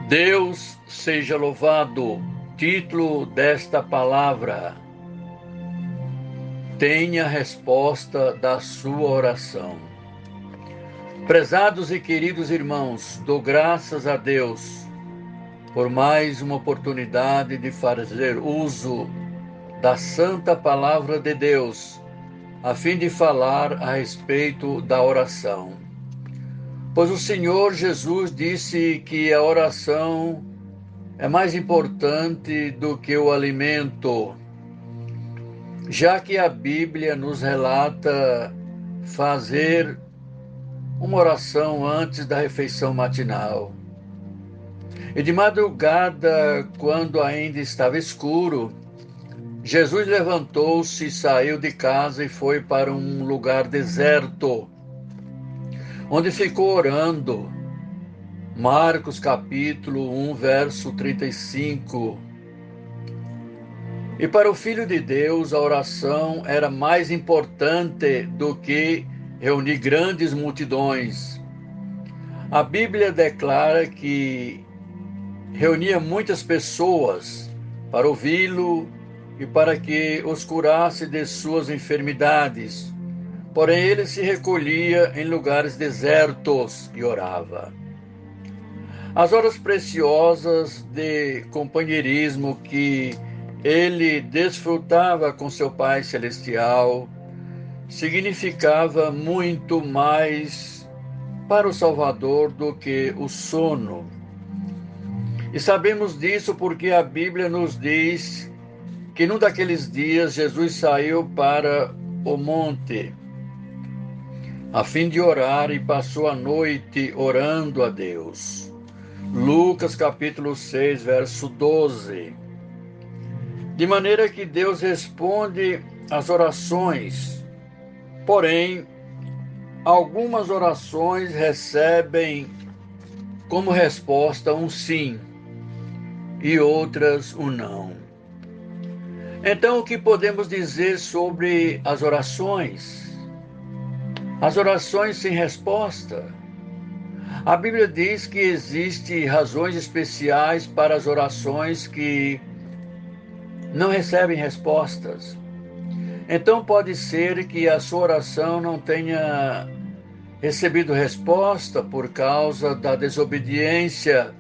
Deus seja louvado. Título desta palavra: tenha resposta da sua oração. Prezados e queridos irmãos, dou graças a Deus por mais uma oportunidade de fazer uso da santa palavra de Deus, a fim de falar a respeito da oração. Pois o Senhor Jesus disse que a oração é mais importante do que o alimento, já que a Bíblia nos relata fazer uma oração antes da refeição matinal. E de madrugada, quando ainda estava escuro, Jesus levantou-se, saiu de casa e foi para um lugar deserto, onde ficou orando. Marcos capítulo 1, verso 35. E para o Filho de Deus, a oração era mais importante do que reunir grandes multidões. A Bíblia declara que reunia muitas pessoas para ouvi-lo e para que os curasse de suas enfermidades. Porém, ele se recolhia em lugares desertos e orava. As horas preciosas de companheirismo que ele desfrutava com seu Pai Celestial significava muito mais para o Salvador do que o sono. E sabemos disso porque a Bíblia nos diz que num daqueles dias Jesus saiu para o monte a fim de orar e passou a noite orando a Deus. Lucas capítulo 6, verso 12. De maneira que Deus responde às orações, porém, algumas orações recebem como resposta um sim e outras um não. Então, o que podemos dizer sobre as orações? As orações sem resposta. A Bíblia diz que existem razões especiais para as orações que não recebem respostas. Então pode ser que a sua oração não tenha recebido resposta por causa da desobediência,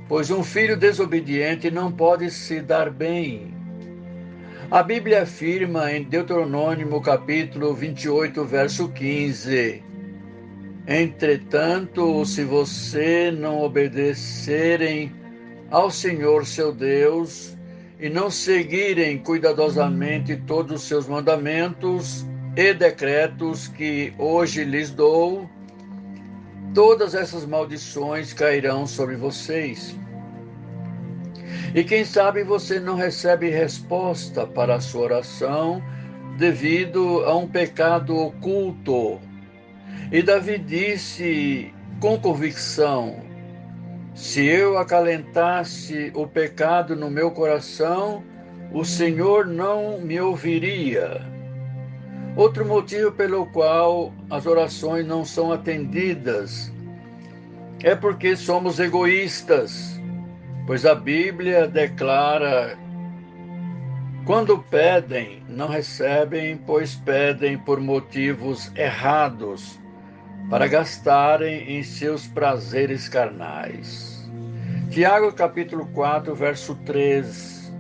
pois um filho desobediente não pode se dar bem. A Bíblia afirma em Deuteronômio capítulo 28, verso 15: entretanto, se você não obedecerem ao Senhor seu Deus e não seguirem cuidadosamente todos os seus mandamentos e decretos que hoje lhes dou, todas essas maldições cairão sobre vocês. E quem sabe você não recebe resposta para a sua oração devido a um pecado oculto. E Davi disse com convicção: se eu acalentasse o pecado no meu coração, o Senhor não me ouviria. Outro motivo pelo qual as orações não são atendidas é porque somos egoístas, pois a Bíblia declara: quando pedem, não recebem, pois pedem por motivos errados, para gastarem em seus prazeres carnais. Tiago capítulo 4, verso 3.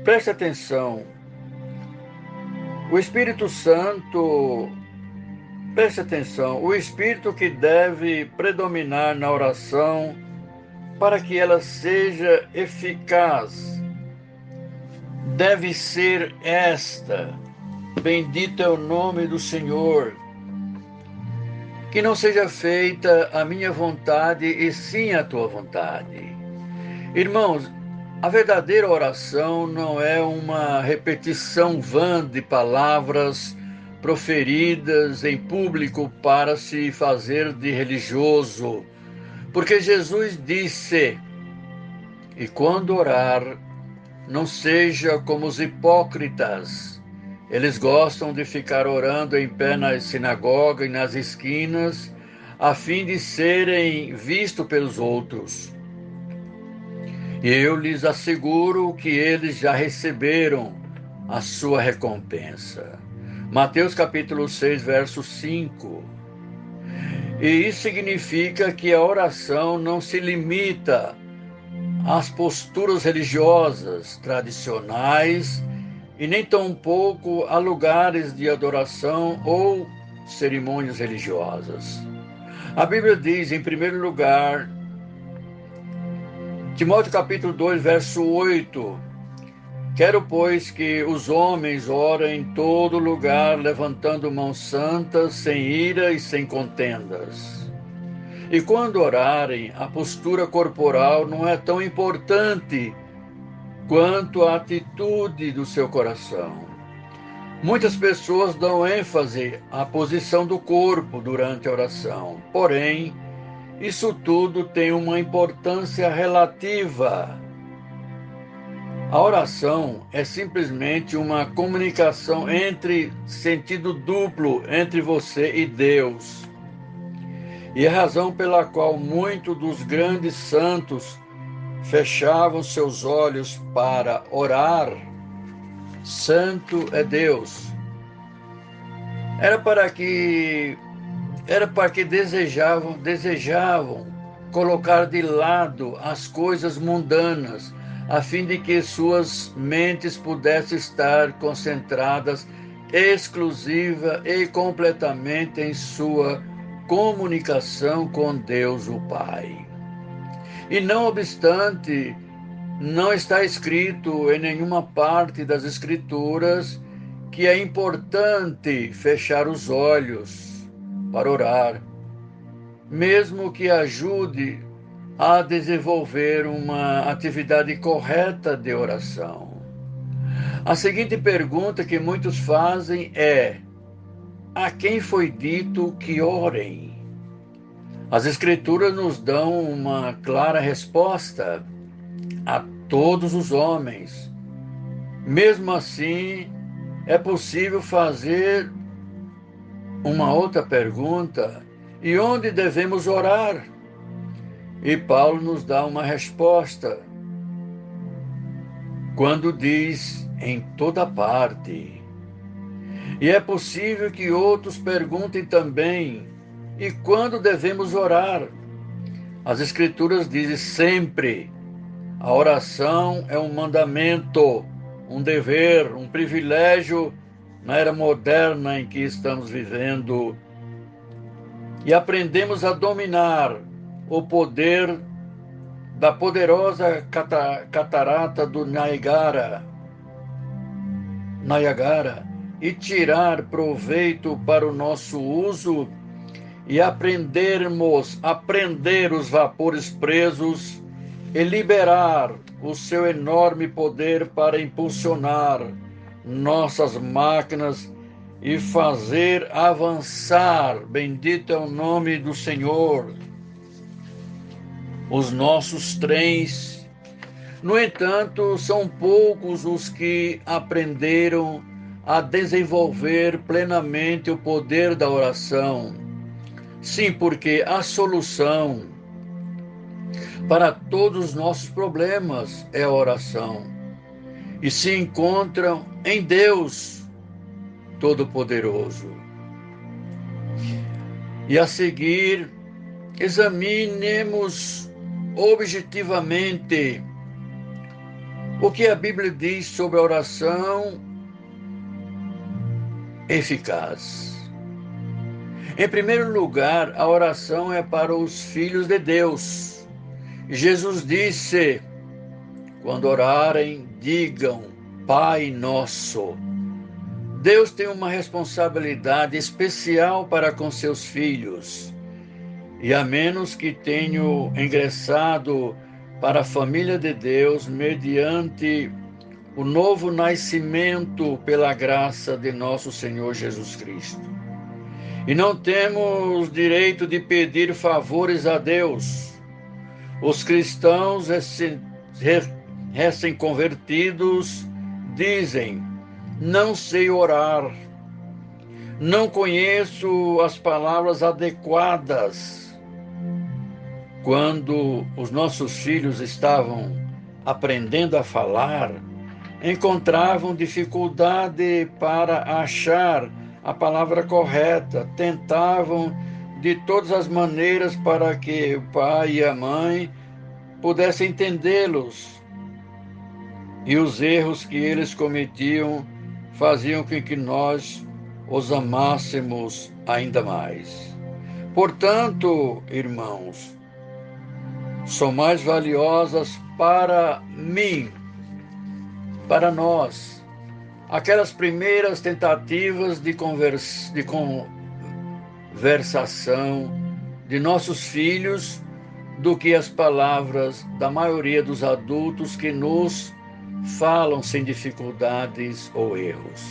Preste atenção. O Espírito Santo, preste atenção, o Espírito que deve predominar na oração para que ela seja eficaz deve ser esta: bendito é o nome do Senhor. Que não seja feita a minha vontade e sim a tua vontade. Irmãos, a verdadeira oração não é uma repetição vã de palavras proferidas em público para se fazer de religioso, porque Jesus disse: e quando orar, não seja como os hipócritas. Eles gostam de ficar orando em pé nas sinagogas e nas esquinas, a fim de serem vistos pelos outros. Eu lhes asseguro que eles já receberam a sua recompensa. Mateus capítulo 6, verso 5. E isso significa que a oração não se limita às posturas religiosas tradicionais e nem tampouco a lugares de adoração ou cerimônias religiosas. A Bíblia diz, em primeiro lugar, Timóteo capítulo 2, verso 8, quero, pois, que os homens orem em todo lugar, levantando mãos santas, sem ira e sem contendas. E quando orarem, a postura corporal não é tão importante quanto a atitude do seu coração. Muitas pessoas dão ênfase à posição do corpo durante a oração, porém, isso tudo tem uma importância relativa. A oração é simplesmente uma comunicação sentido duplo entre você e Deus. E a razão pela qual muitos dos grandes santos fechavam seus olhos para orar, santo é Deus, era para que desejavam colocar de lado as coisas mundanas, a fim de que suas mentes pudessem estar concentradas exclusiva e completamente em sua comunicação com Deus o Pai. E não obstante, não está escrito em nenhuma parte das Escrituras que é importante fechar os olhos para orar, mesmo que ajude a desenvolver uma atividade correta de oração. A seguinte pergunta que muitos fazem é: a quem foi dito que orem? As Escrituras nos dão uma clara resposta: a todos os homens. Mesmo assim, é possível fazer uma outra pergunta: e onde devemos orar? E Paulo nos dá uma resposta quando diz: em toda parte. E é possível que outros perguntem também: e quando devemos orar? As Escrituras dizem sempre. A oração é um mandamento, um dever, um privilégio na era moderna em que estamos vivendo. E aprendemos a dominar o poder da poderosa catarata do Niagara e tirar proveito para o nosso uso e aprender os vapores presos e liberar o seu enorme poder para impulsionar nossas máquinas e fazer avançar, bendito é o nome do Senhor, os nossos trens. No entanto, são poucos os que aprenderam a desenvolver plenamente o poder da oração. Sim, porque a solução para todos os nossos problemas é a oração. E se encontram em Deus Todo-Poderoso. E a seguir, examinemos objetivamente o que a Bíblia diz sobre a oração eficaz. Em primeiro lugar, a oração é para os filhos de Deus. Jesus disse: quando orarem, digam Pai Nosso. Deus tem uma responsabilidade especial para com seus filhos. E a menos que tenham ingressado para a família de Deus mediante o novo nascimento pela graça de nosso Senhor Jesus Cristo. E não temos direito de pedir favores a Deus. Os cristãos recém-convertidos dizem: não sei orar, não conheço as palavras adequadas. Quando os nossos filhos estavam aprendendo a falar, encontravam dificuldade para achar a palavra correta, tentavam de todas as maneiras para que o pai e a mãe pudessem entendê-los. E os erros que eles cometiam faziam com que nós os amássemos ainda mais. Portanto, irmãos, são mais valiosas para mim, para nós, aquelas primeiras tentativas de conversação de nossos filhos do que as palavras da maioria dos adultos que nos falam sem dificuldades ou erros.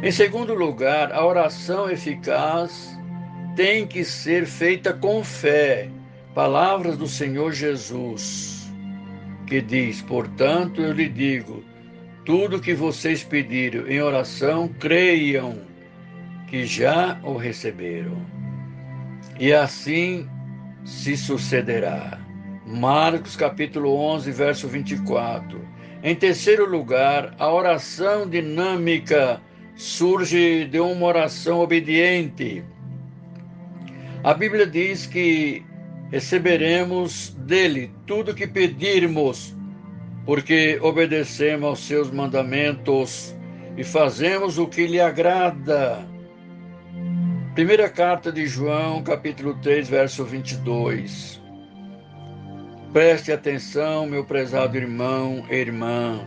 Em segundo lugar, a oração eficaz tem que ser feita com fé. Palavras do Senhor Jesus, que diz: portanto, eu lhe digo, tudo que vocês pediram em oração, creiam que já o receberam. E assim se sucederá. Marcos capítulo 11, verso 24. Em terceiro lugar, a oração dinâmica surge de uma oração obediente. A Bíblia diz que receberemos dele tudo que pedirmos, porque obedecemos aos seus mandamentos e fazemos o que lhe agrada. Primeira carta de João, capítulo 3, verso 22. Preste atenção, meu prezado irmão e irmã.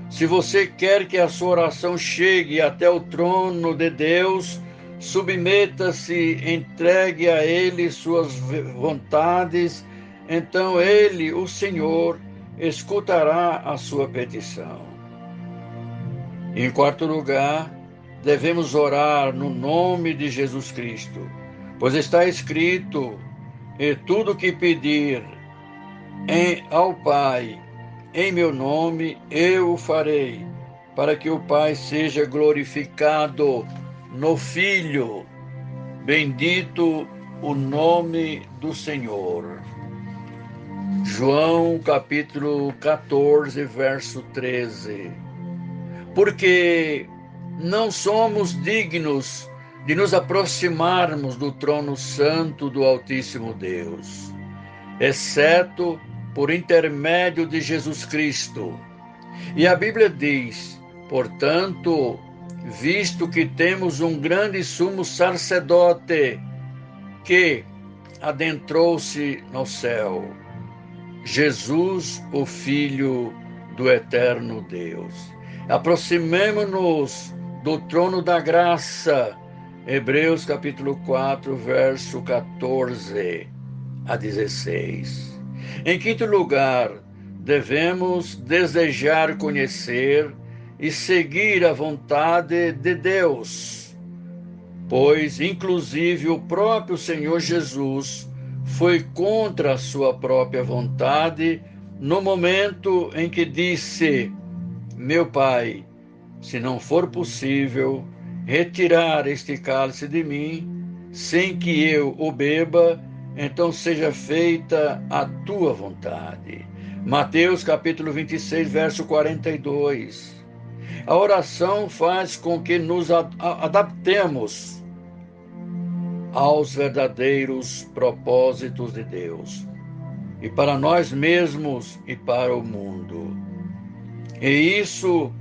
Se você quer que a sua oração chegue até o trono de Deus, submeta-se, entregue a Ele suas vontades, então Ele, o Senhor, escutará a sua petição. Em quarto lugar, devemos orar no nome de Jesus Cristo, pois está escrito: e tudo que pedir ao Pai, em meu nome, eu o farei, para que o Pai seja glorificado no Filho. Bendito o nome do Senhor. João capítulo 14, verso 13. Porque não somos dignos de nos aproximarmos do trono santo do Altíssimo Deus, exceto por intermédio de Jesus Cristo. E a Bíblia diz: portanto, visto que temos um grande sumo sacerdote que adentrou-se no céu, Jesus, o Filho do eterno Deus. Aproximemo-nos do trono da graça. Hebreus capítulo 4, verso 14 a 16. Em quinto lugar, devemos desejar conhecer e seguir a vontade de Deus, pois, inclusive, o próprio Senhor Jesus foi contra a sua própria vontade no momento em que disse: meu Pai, se não for possível retirar este cálice de mim, sem que eu o beba, então seja feita a tua vontade. Mateus capítulo 26, verso 42. A oração faz com que nos adaptemos aos verdadeiros propósitos de Deus, e para nós mesmos e para o mundo. E isso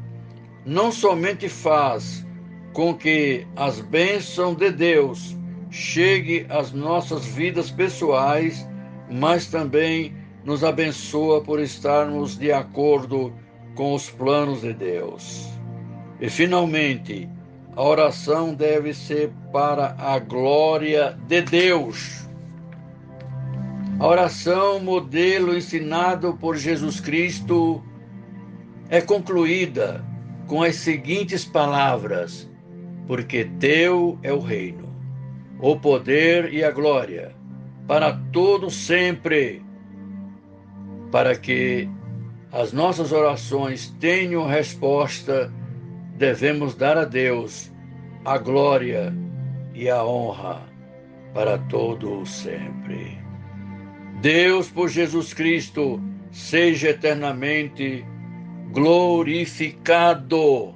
não somente faz com que as bênçãos de Deus cheguem às nossas vidas pessoais, mas também nos abençoa por estarmos de acordo com os planos de Deus. E, finalmente, a oração deve ser para a glória de Deus. A oração, modelo ensinado por Jesus Cristo, é concluída com as seguintes palavras: porque teu é o reino, o poder e a glória, para todo sempre. Para que as nossas orações tenham resposta, devemos dar a Deus a glória e a honra para todo sempre. Deus, por Jesus Cristo, seja eternamente glorificado.